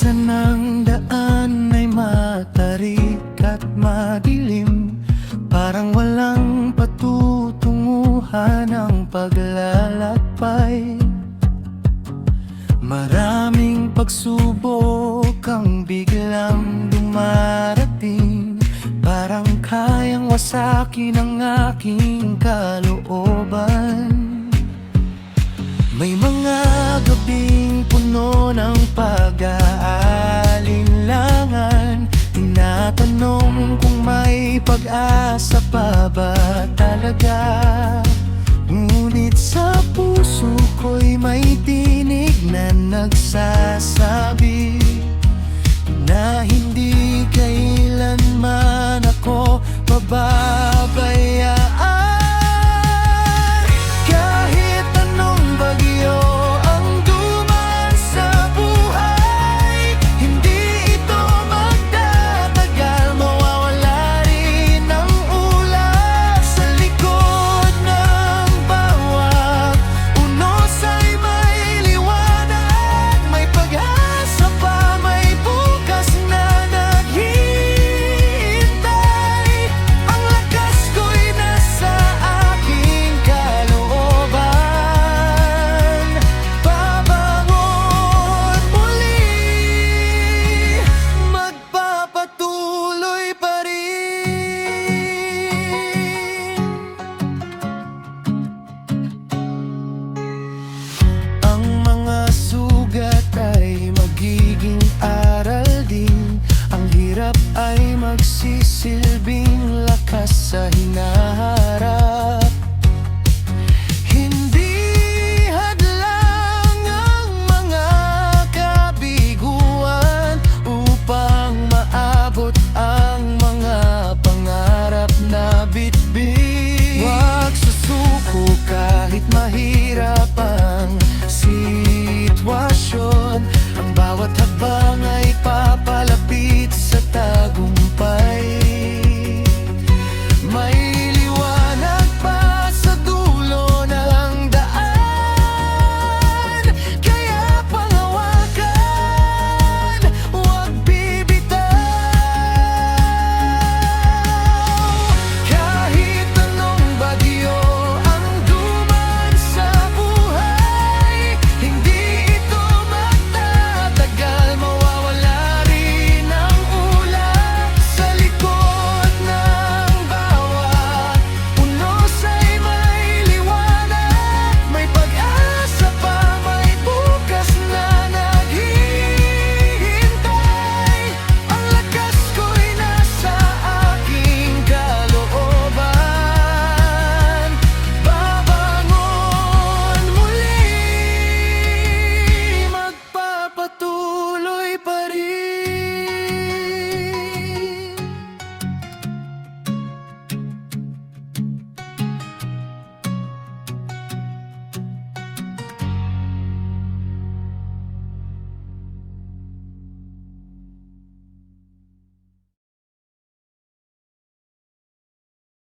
Minsan ang daan ay matarik at madilim, parang walang patutunguhan ang paglalakbay. Maraming pagsubok ang biglang dumarating, parang kayang wasakin ang aking kalooban. May mga gabing puno ng pag-aalinlangan, tinatanong kung may pag-asa pa ba talaga. Ngunit sa puso ko'y may tinig na nagsasabi,